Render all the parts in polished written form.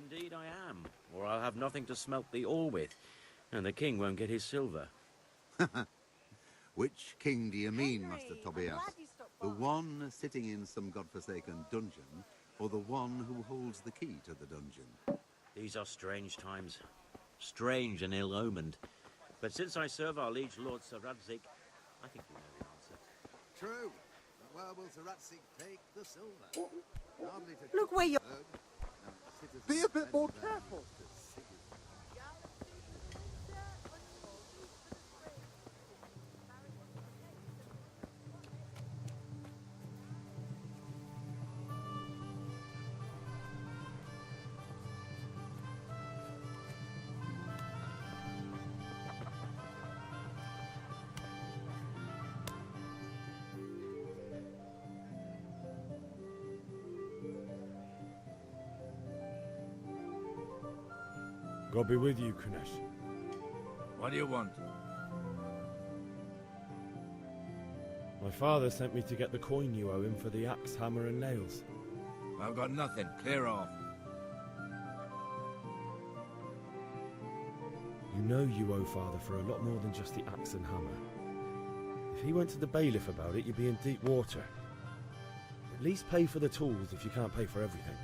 Indeed I am, or I'll have nothing to smelt the ore with, and the king won't get his silver. Which king do you mean, Henry, Master I'm Tobias? glad you stopped The by. one sitting in some godforsaken dungeon, or the one who holds the key to the dungeon? These are strange times. Strange and ill-omened. But since I serve our liege lord Sir Radzig, I think we know the answer. True. But where will Sir Radzig take the silver? Hardly to Look where you're... Be a bit more careful. God be with you, Kunesh. What do you want? My father sent me to get the coin you owe him for the axe, hammer and nails. I've got nothing. Clear off. You know you owe father for a lot more than just the axe and hammer. If he went to the bailiff about it, you'd be in deep water. At least pay for the tools if you can't pay for everything.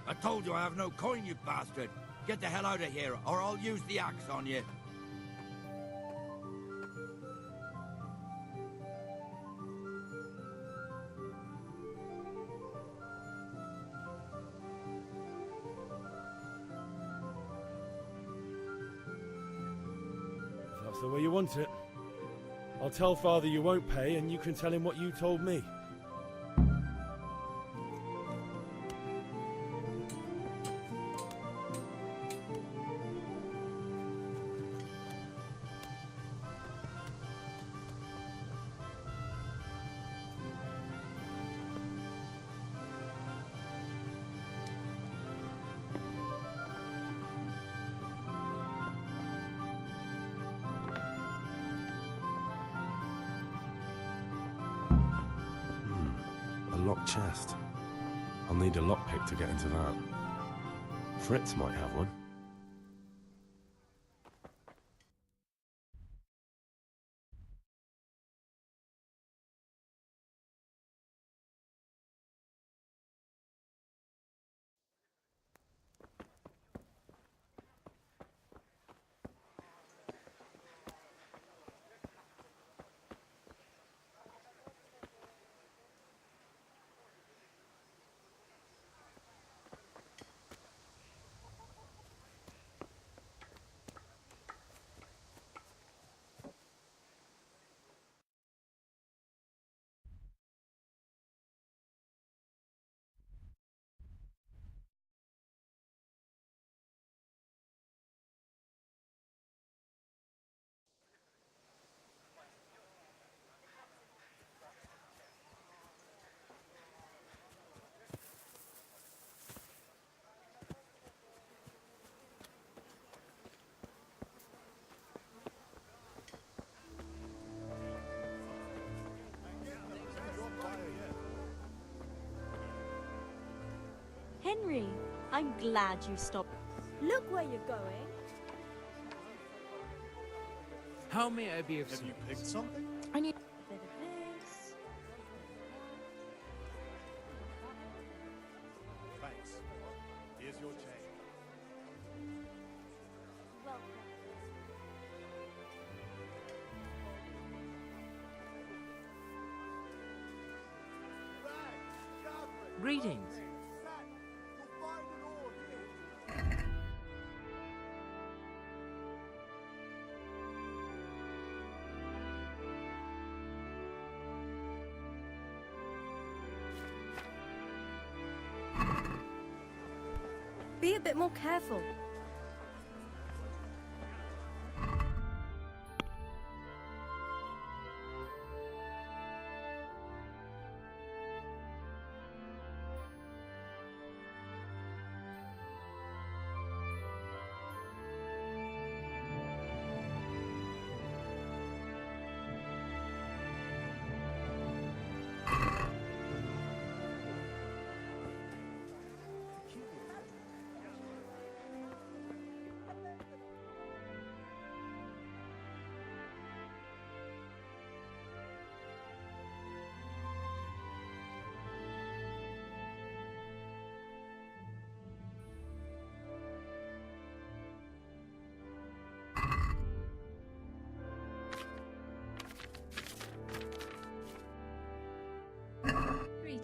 I told you I have no coin, you bastard. Get the hell out of here, or I'll use the axe on you. If that's the way you want it. I'll tell father you won't pay, and you can tell him what you told me. A locked chest. I'll need a lockpick to get into that. Fritz might have one. Henry, I'm glad you stopped. Look where you're going. How may I be of Have you service? picked something? I need a bit of this. Thanks. Here's your change. Welcome. Greetings. Be a bit more careful.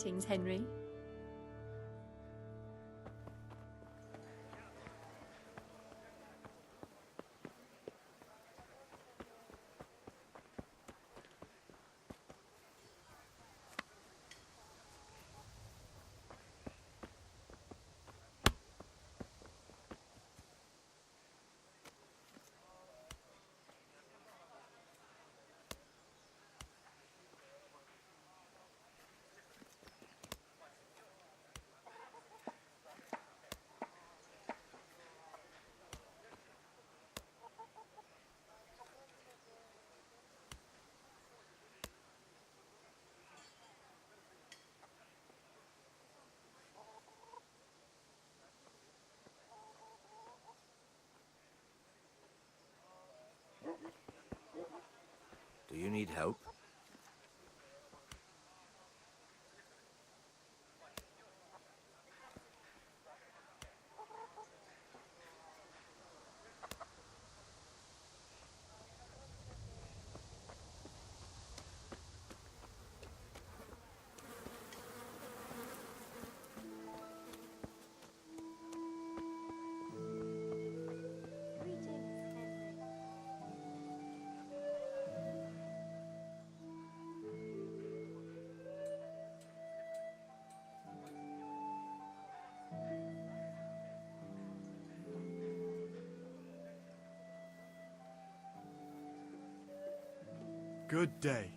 Greetings, Henry. Do you need help? Greetings, Henry. Good day.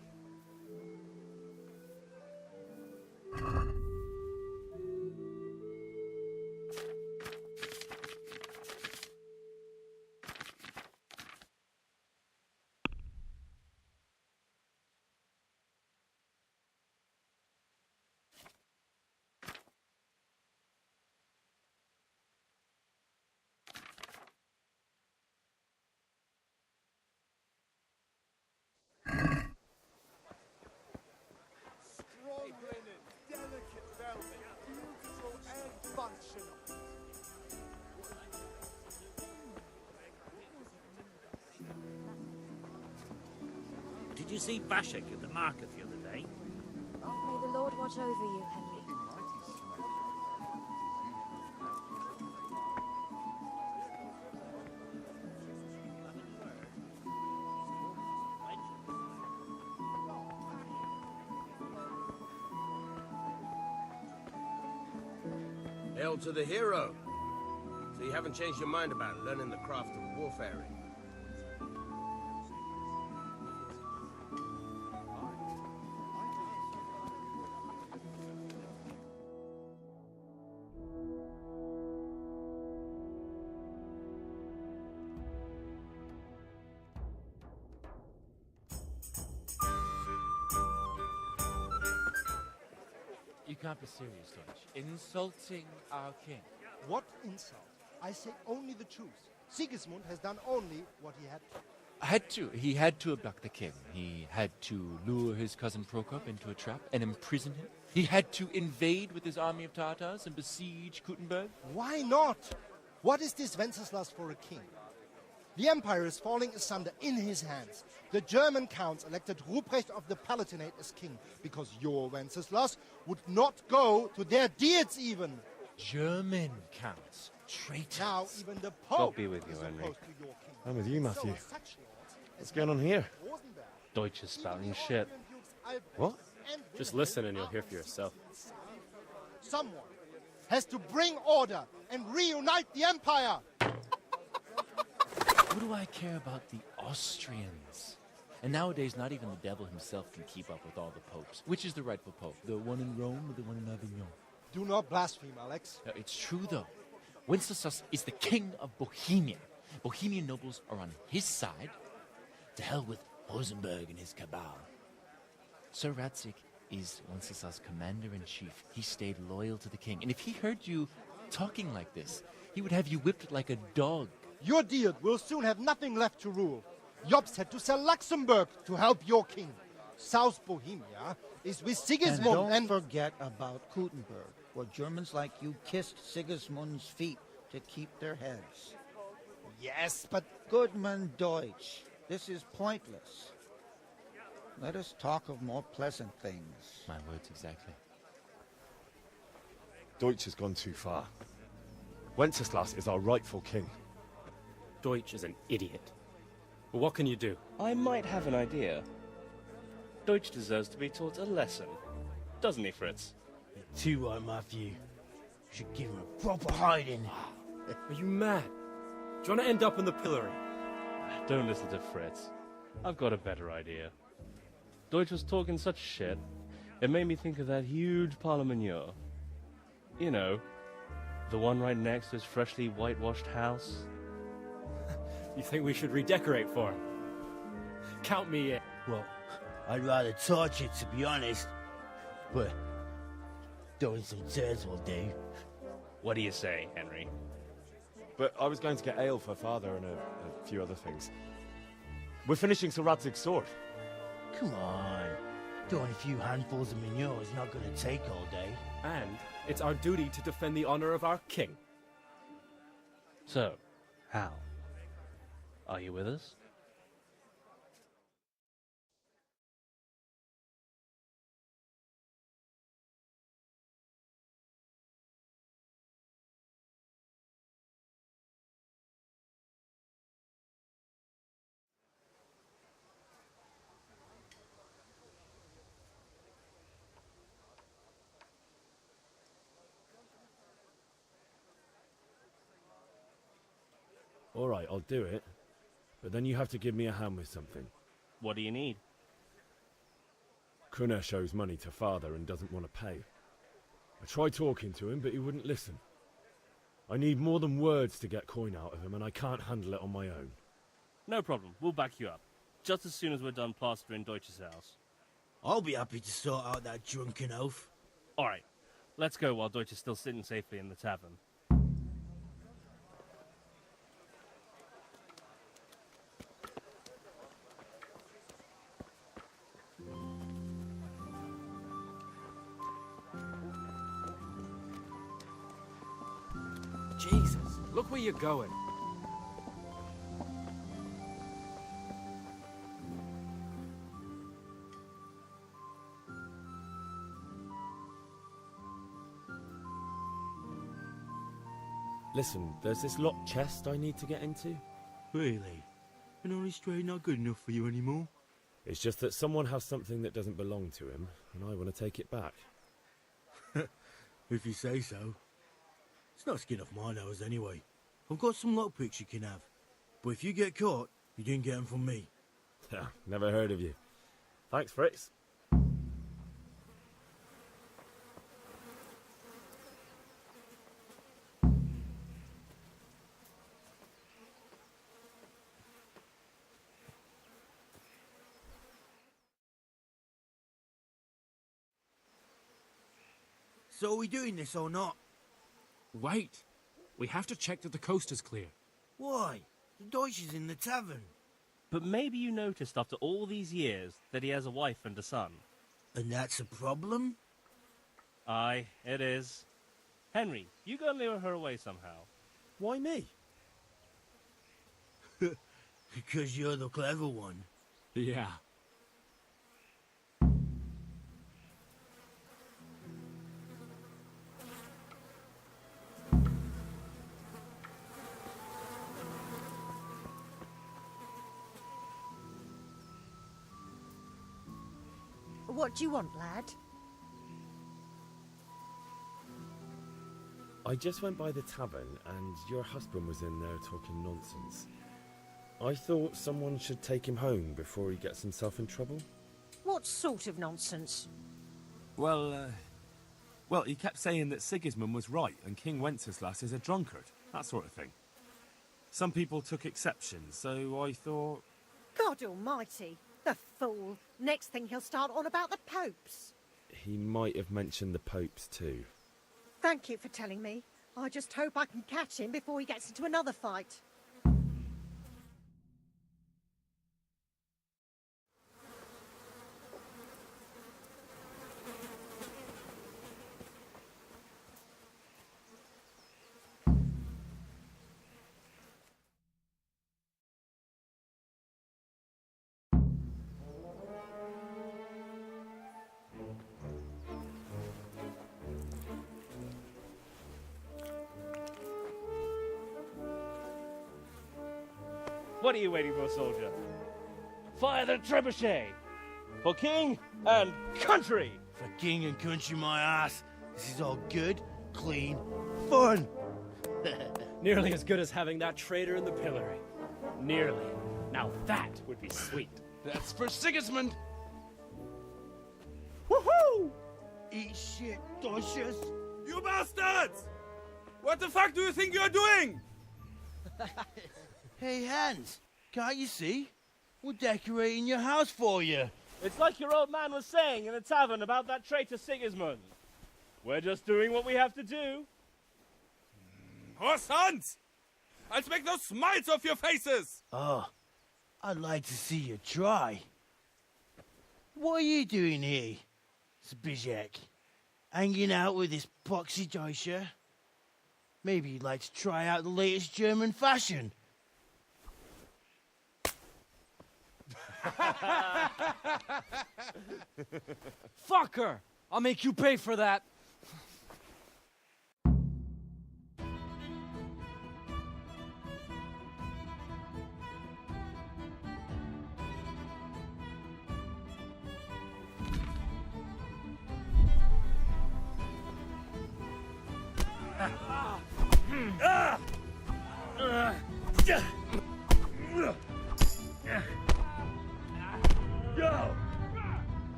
Strong linen, delicate velvet, beautiful and functional. Did you see Bashik at the market the other day? May the Lord watch over you, Henry. Hail to the hero. So you haven't changed your mind about learning the craft of warfaring? You can't be serious, Deutsch. Insulting our king. What insult? I say only the truth. Sigismund has done only what he had to. He had to abduct the king. He had to lure his cousin Prokop into a trap and imprison him. He had to invade with his army of Tatars and besiege Kuttenberg. Why not? What is this Wenceslas for a king? The empire is falling asunder in his hands. The German counts elected Ruprecht of the Palatinate as king because your Wenceslas would not go to their deeds even. German counts. Traitors. Now even the Pope God be with you, is Henry. opposed to your king. I'm with you, Matthew. So such lords What's as going on here? Rosenberg, Deutsch is spouting even the shit. Austrian dukes Albrecht What? and Just Wilhelm listen and you'll are hear for yourself. Someone has to bring order and reunite the empire. What do I care about the Austrians? And nowadays, not even the devil himself can keep up with all the popes. Which is the rightful pope? The one in Rome or the one in Avignon? Do not blaspheme, Alex. No, it's true, though. Wenceslas is the king of Bohemia. Bohemian nobles are on his side. To hell with Rosenberg and his cabal. Sir Radzik is Wenceslas' commander-in-chief. He stayed loyal to the king. And if he heard you talking like this, he would have you whipped like a dog. Your Diet will soon have nothing left to rule. Jobst had to sell Luxembourg to help your king. South Bohemia is with Sigismund And don't forget about Kuttenberg, where Germans like you kissed Sigismund's feet to keep their heads. Yes, but... Goodman Deutsch, this is pointless. Let us talk of more pleasant things. My words exactly. Deutsch has gone too far. Wenceslas is our rightful king. Deutsch is an idiot. But what can you do? I might have an idea. Deutsch deserves to be taught a lesson. Doesn't he, Fritz? You're too right, Matthew. Should give him a proper hiding. Are you mad? Do you want to end up in the pillory? Don't listen to Fritz. I've got a better idea. Deutsch was talking such shit, it made me think of that huge parliament. You know, the one right next to his freshly whitewashed house. You think we should redecorate for him? Count me in. Well, I'd rather torch it, to be honest. But throwing some turds will do. What do you say, Henry? But I was going to get ale for father and a few other things. We're finishing Sir Radzig's sword. Come on. Throwing a few handfuls of manure is not going to take all day. And it's our duty to defend the honor of our king. So, Hal, are you with us? All right, I'll do it. But then you have to give me a hand with something. What do you need? Krunner shows money to father and doesn't want to pay. I tried talking to him, but he wouldn't listen. I need more than words to get coin out of him, and I can't handle it on my own. No problem. We'll back you up. Just as soon as we're done plastering Deutsch's house. I'll be happy to sort out that drunken oaf. All right. Let's go while Deutsch is still sitting safely in the tavern. Jesus, look where you're going. Listen, there's this locked chest I need to get into. Really? An honest trade not good enough for you anymore? It's just that someone has something that doesn't belong to him, and I want to take it back. If you say so. It's not skin off my nose anyway. I've got some lockpicks you can have. But if you get caught, you didn't get them from me. Never heard of you. Thanks, Fritz. So are we doing this or not? Wait. We have to check that the coast is clear. Why? The Deutsch is in the tavern. But maybe you noticed after all these years that he has a wife and a son. And that's a problem? Aye, it is. Henry, you go and lure her away somehow. Why me? Because you're the clever one. Yeah. What do you want, lad? I just went by the tavern and your husband was in there talking nonsense. I thought someone should take him home before he gets himself in trouble. What sort of nonsense? Well, he kept saying that Sigismund was right and King Wenceslas is a drunkard, that sort of thing. Some people took exception, so I thought... God almighty, the fool. Next thing he'll start on about the popes. He might have mentioned the popes too. Thank you for telling me. I just hope I can catch him before he gets into another fight. What are you waiting for, soldier? Fire the trebuchet! For king and country! For king and country, my ass. This is all good, clean, fun. Nearly as good as having that traitor in the pillory. Nearly. Now that would be sweet. That's for Sigismund. Woohoo! Eat shit, Docious. You bastards! What the fuck do you think you're doing? Hey, Hans, can't you see? We're decorating your house for you. It's like your old man was saying in the tavern about that traitor Sigismund. We're just doing what we have to do. Oh, sons! I'll make those smiles off your faces! Oh, I'd like to see you try. What are you doing here, Zbigniew? Hanging out with this poxy Deutscher? Maybe you'd like to try out the latest German fashion. Fucker! I'll make you pay for that.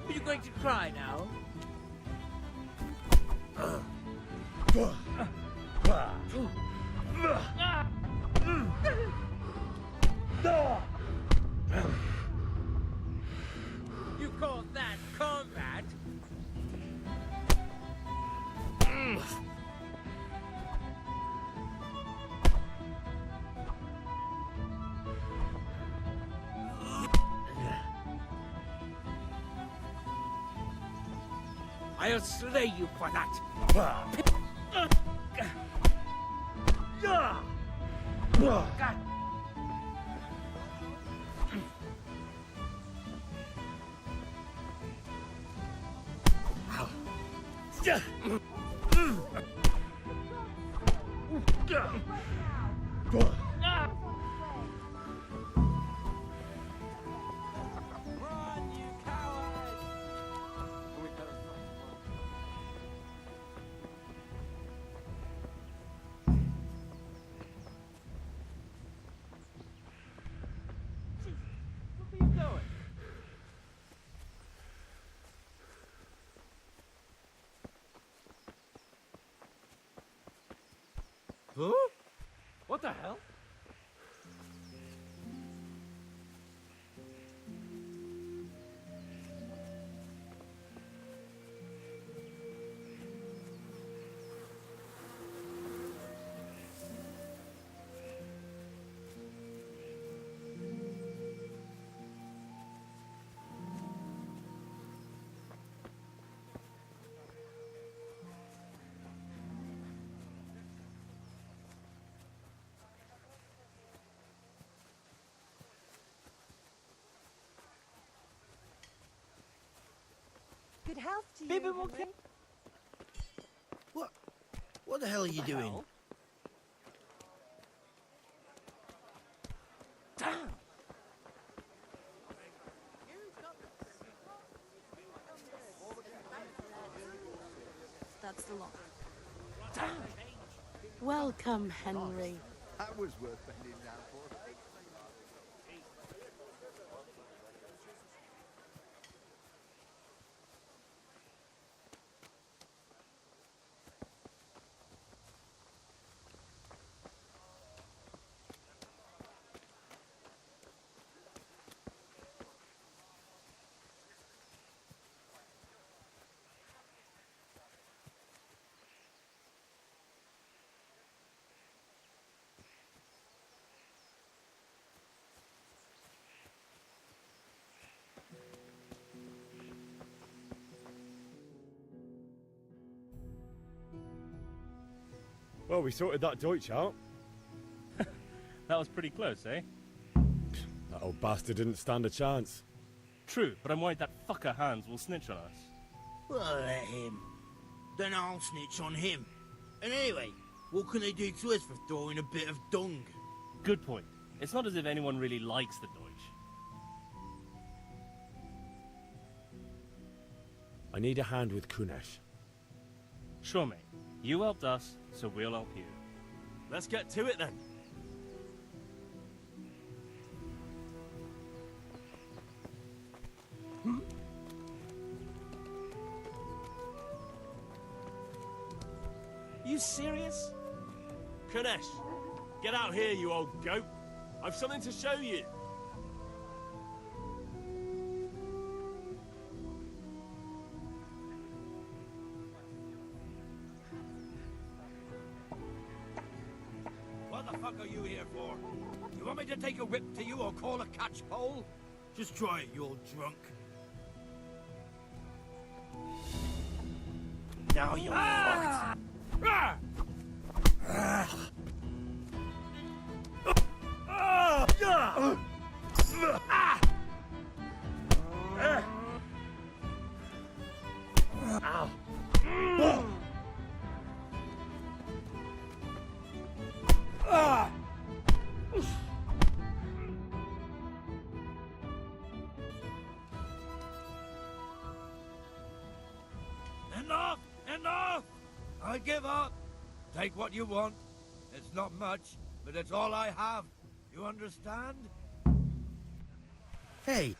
Are you going to cry now? You call that combat? I'll slay you for that. Huh? What the hell? Good health to you. Maybe we'll Henry. What the hell are you doing? Damn! That's the lot. Welcome, Henry. That was worth bending down for. Well, we sorted that Deutsch out. That was pretty close, eh? That old bastard didn't stand a chance. True, but I'm worried that fucker Hans will snitch on us. Well, let him. Then I'll snitch on him. And anyway, what can they do to us for throwing a bit of dung? Good point. It's not as if anyone really likes the Deutsch. I need a hand with Kunesh. Sure, mate. You helped us, so we'll help you. Let's get to it then. You serious? Kunesh, get out here, you old goat. I've something to show you. What the fuck are you here for? You want me to take a whip to you or call a catch pole? Just try it, you old drunk. Now you're fucked. Enough! Enough! I give up. Take what you want. It's not much, but it's all I have. You understand? Hey,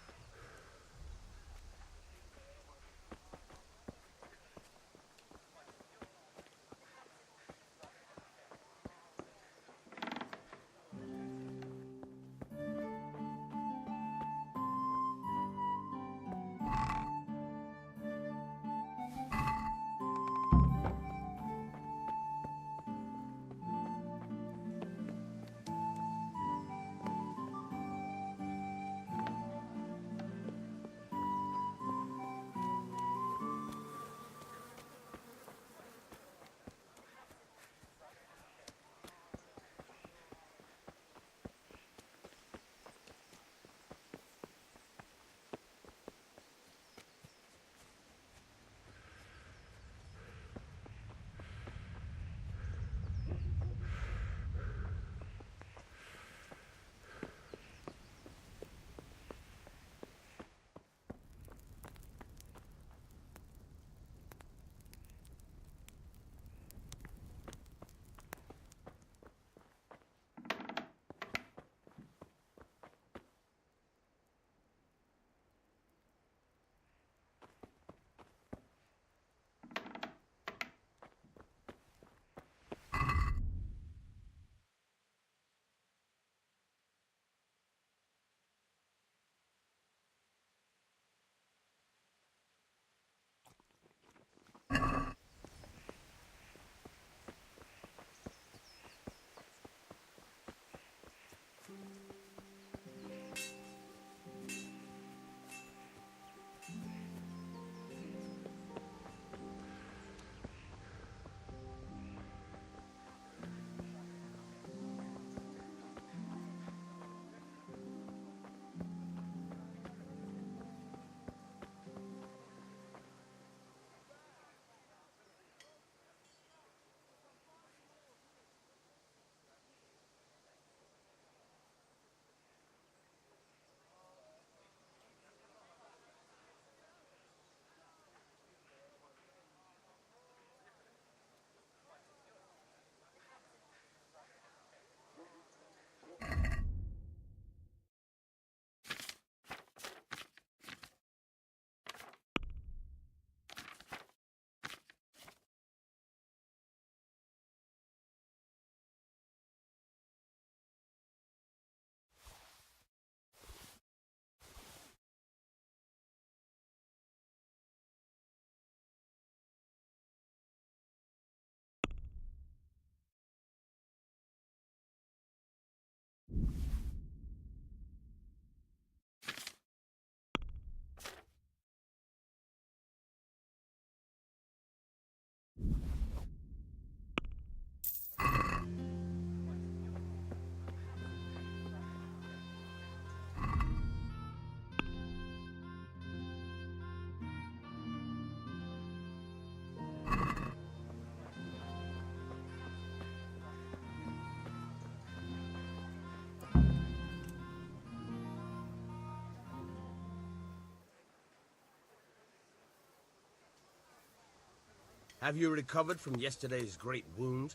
Have you recovered from yesterday's great wound?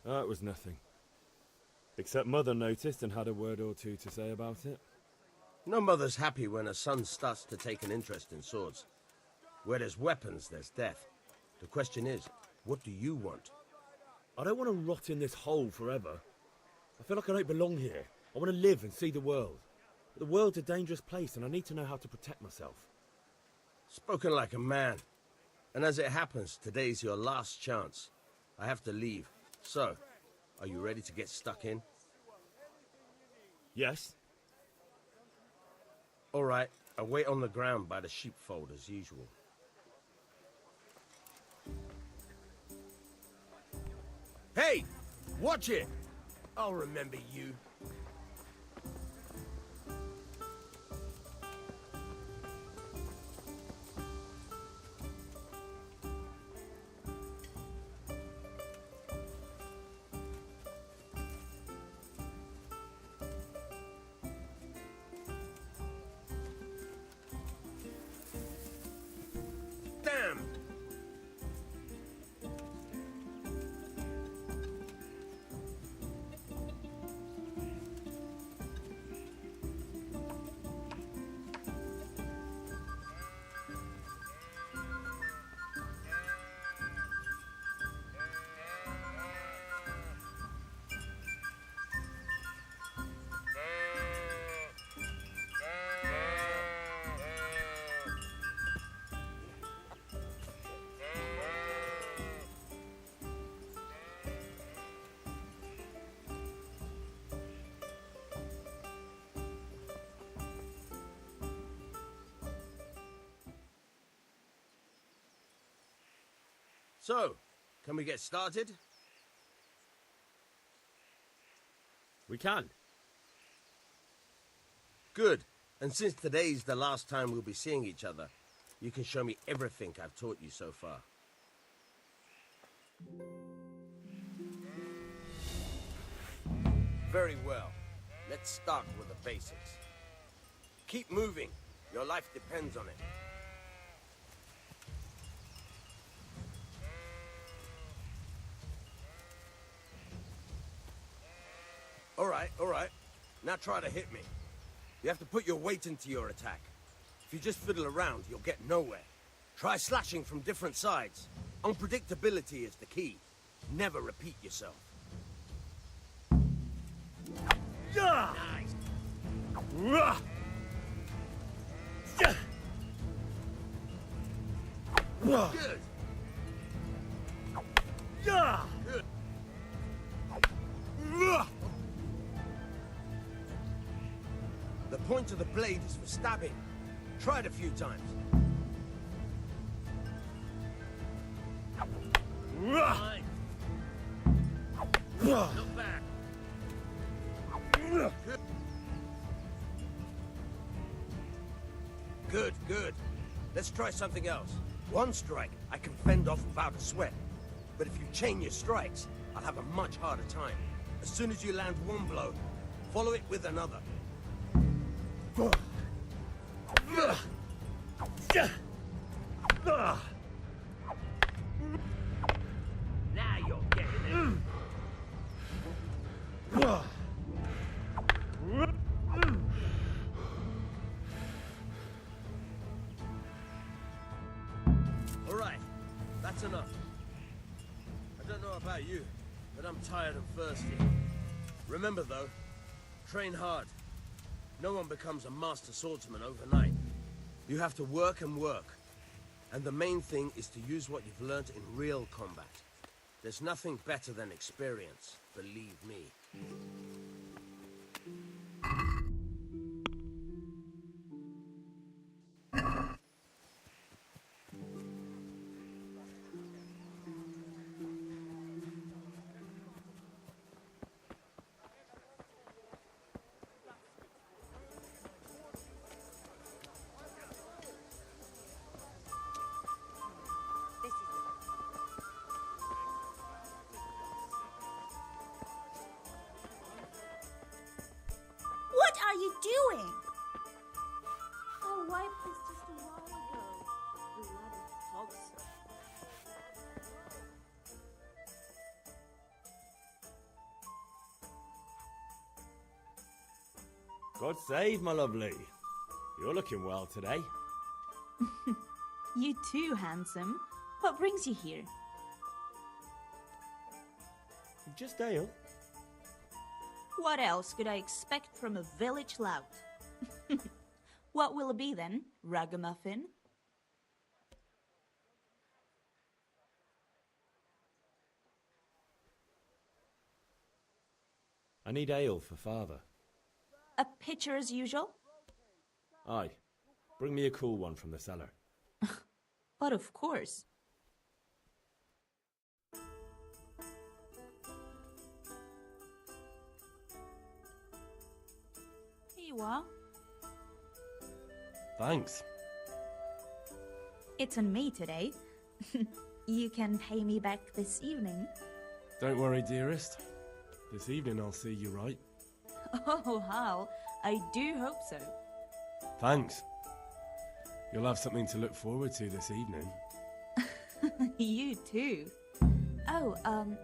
Oh, it was nothing. Except Mother noticed and had a word or two to say about it. No mother's happy when her son starts to take an interest in swords. Where there's weapons, there's death. The question is, what do you want? I don't want to rot in this hole forever. I feel like I don't belong here. I want to live and see the world. But the world's a dangerous place and I need to know how to protect myself. Spoken like a man. And as it happens, today's your last chance. I have to leave. So, are you ready to get stuck in? Yes. All right, I'll wait on the ground by the sheepfold as usual. Hey! Watch it! I'll remember you. Damn! So, can we get started? We can. Good. And since today's the last time we'll be seeing each other, you can show me everything I've taught you so far. Very well. Let's start with the basics. Keep moving. Your life depends on it. All right. Now try to hit me. You have to put your weight into your attack. If you just fiddle around, you'll get nowhere. Try slashing from different sides. Unpredictability is the key. Never repeat yourself. Nice. Good. Good. The point of the blade is for stabbing. Try it a few times. Nice. Look back. Good. Let's try something else. One strike, I can fend off without a sweat. But if you chain your strikes, I'll have a much harder time. As soon as you land one blow, follow it with another. Now you're getting it. All right, that's enough. I don't know about you, but I'm tired and thirsty. Remember though, train hard. No one becomes a master swordsman overnight. You have to work and work. And the main thing is to use what you've learned in real combat. There's nothing better than experience, believe me. God save, my lovely. You're looking well today. You too, handsome. What brings you here? Just ale. What else could I expect from a village lout? What will it be then, ragamuffin? I need ale for father. A pitcher as usual? Aye. Bring me a cool one from the cellar. But of course. Here you are. Thanks. It's on me today. You can pay me back this evening. Don't worry, dearest. This evening I'll see you right. Oh, Hal, I do hope so. Thanks. You'll have something to look forward to this evening. You too. Oh,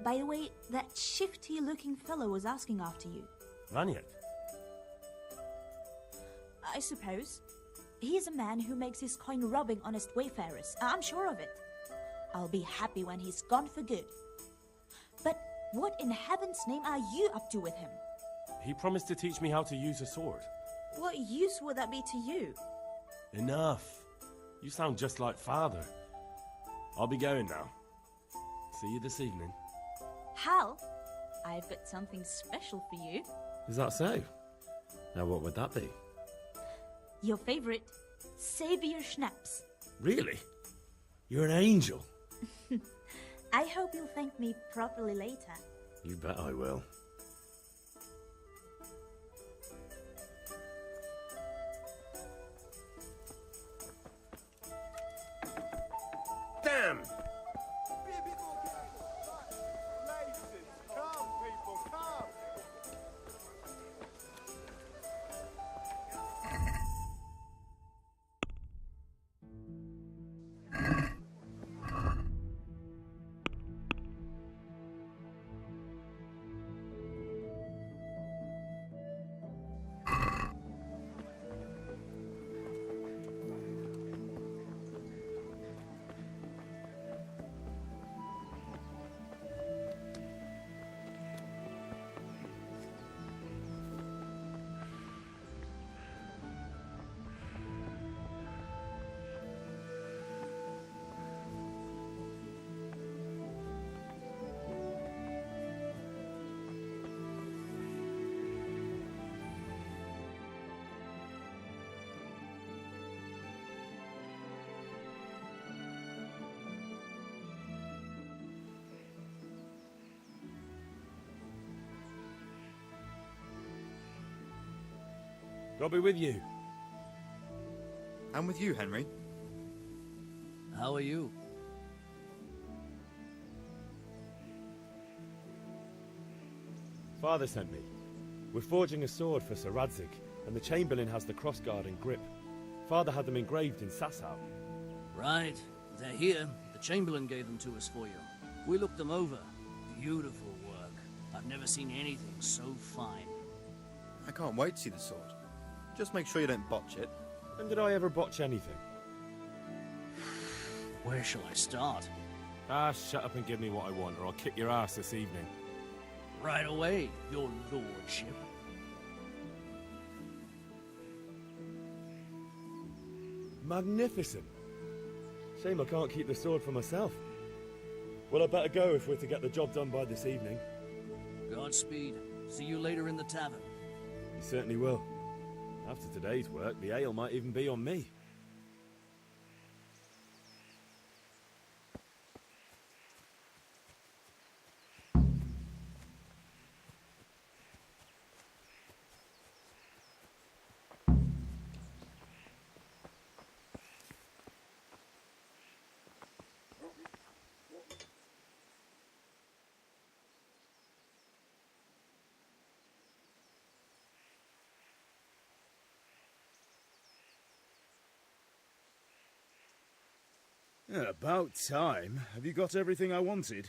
by the way, that shifty-looking fellow was asking after you. Vanyek? I suppose. He's a man who makes his coin robbing honest wayfarers. I'm sure of it. I'll be happy when he's gone for good. But what in heaven's name are you up to with him? He promised to teach me how to use a sword. What use would that be to you? Enough. You sound just like father. I'll be going now. See you this evening. Hal, I've got something special for you. Is that so? Now what would that be? Your favorite, Savior Schnapps. Really? You're an angel. I hope you'll thank me properly later. You bet I will. Damn! Places. Come, people, come. God be with you. And with you, Henry. How are you? Father sent me. We're forging a sword for Sir Radzig, and the Chamberlain has the crossguard and grip. Father had them engraved in Sasau. Right. They're here. The Chamberlain gave them to us for you. We looked them over. Beautiful work. I've never seen anything so fine. I can't wait to see the sword. Just make sure you don't botch it. When did I ever botch anything? Where shall I start? Ah, shut up and give me what I want, or I'll kick your ass this evening. Right away, your lordship. Magnificent. Shame I can't keep the sword for myself. Well, I better go if we're to get the job done by this evening. Godspeed. See you later in the tavern. You certainly will. After today's work, the ale might even be on me. Yeah, about time. Have you got everything I wanted?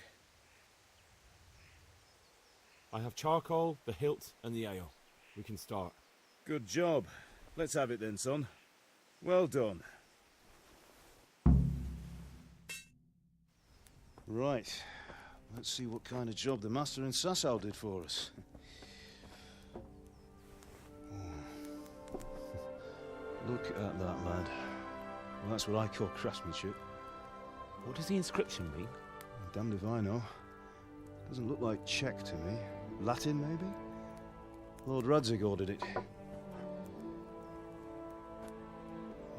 I have charcoal, the hilt, and the ale. We can start. Good job. Let's have it then, son. Well done. Right. Let's see what kind of job the master in Sasau did for us. Look at that, lad. Well, that's what I call craftsmanship. What does the inscription mean? Damned if I know. Doesn't look like Czech to me. Latin, maybe? Lord Radzig ordered it.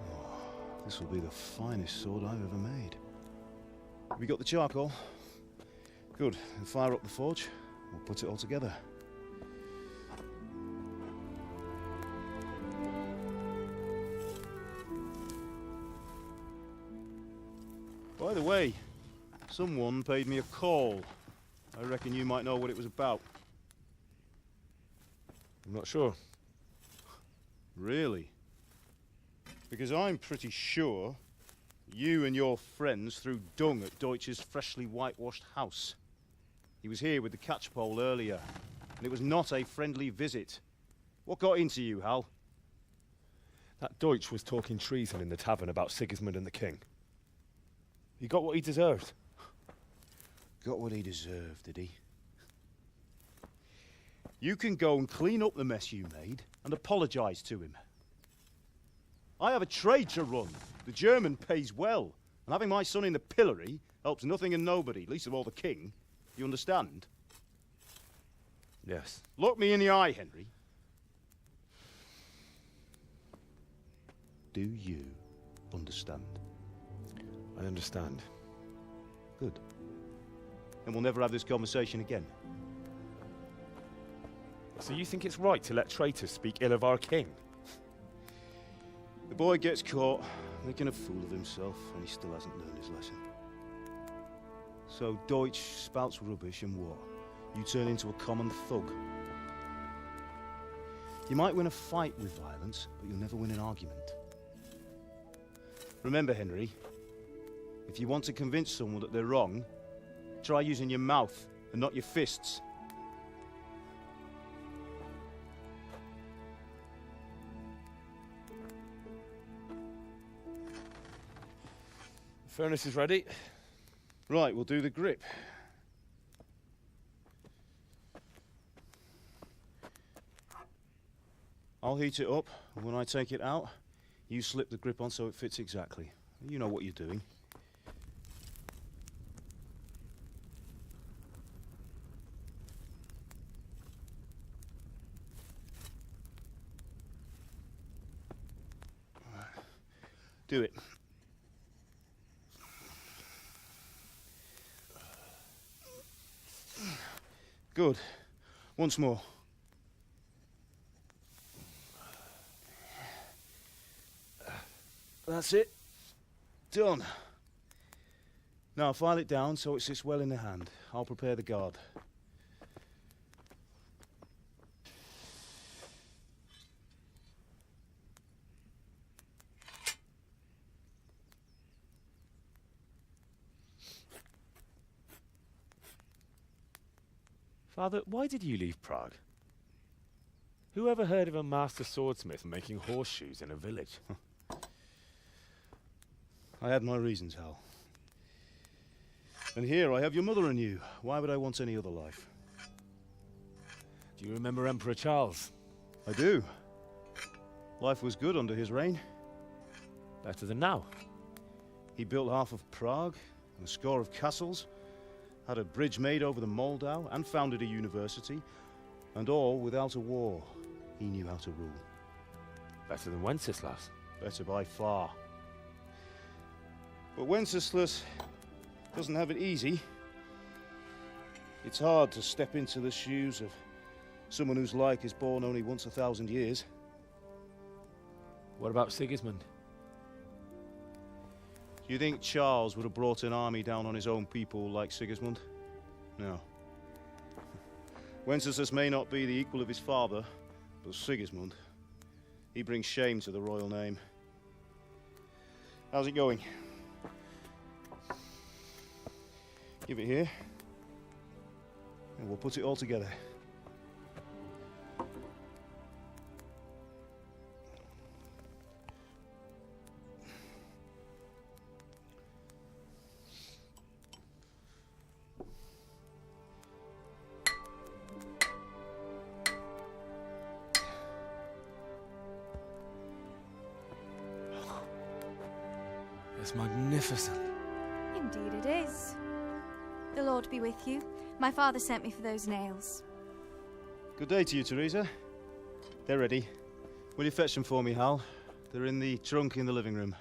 Oh, this will be the finest sword I've ever made. Have you got the charcoal? Good. Then fire up the forge. We'll put it all together. By the way, someone paid me a call. I reckon you might know what it was about. I'm not sure. Really? Because I'm pretty sure you and your friends threw dung at Deutsch's freshly whitewashed house. He was here with the catchpole earlier, and it was not a friendly visit. What got into you, Hal? That Deutsch was talking treason in the tavern about Sigismund and the king. He got what he deserved. Got what he deserved, did he? You can go and clean up the mess you made and apologise to him. I have a trade to run. The German pays well, and having my son in the pillory helps nothing and nobody, least of all the king. You understand? Yes. Look me in the eye, Henry. Do you understand? I understand. Good. Then we'll never have this conversation again. So you think it's right to let traitors speak ill of our king? The boy gets caught, making a fool of himself, and he still hasn't learned his lesson. So Deutsch spouts rubbish, and what? You turn into a common thug. You might win a fight with violence, but you'll never win an argument. Remember, Henry, if you want to convince someone that they're wrong, try using your mouth and not your fists. The furnace is ready. Right, we'll do the grip. I'll heat it up, and when I take it out, you slip the grip on so it fits exactly. You know what you're doing. Do it. Good. Once more. That's it. Done. Now file it down so it sits well in the hand. I'll prepare the guard. Father, why did you leave Prague? Who ever heard of a master swordsmith making horseshoes in a village? I had my reasons, Hal. And here I have your mother and you. Why would I want any other life? Do you remember Emperor Charles? I do. Life was good under his reign. Better than now. He built half of Prague, and a score of castles, had a bridge made over the Moldau, and founded a university, and all without a war. He knew how to rule. Better than Wenceslas. Better by far. But Wenceslas doesn't have it easy. It's hard to step into the shoes of someone whose like is born only once 1,000 years. What about Sigismund? Do you think Charles would have brought an army down on his own people like Sigismund? No. Wenceslas may not be the equal of his father, but Sigismund, he brings shame to the royal name. How's it going? Give it here, and we'll put it all together. It's magnificent. Indeed it is. The Lord be with you. My father sent me for those nails. Good day to you, Teresa. They're ready. Will you fetch them for me, Hal? They're in the trunk in the living room.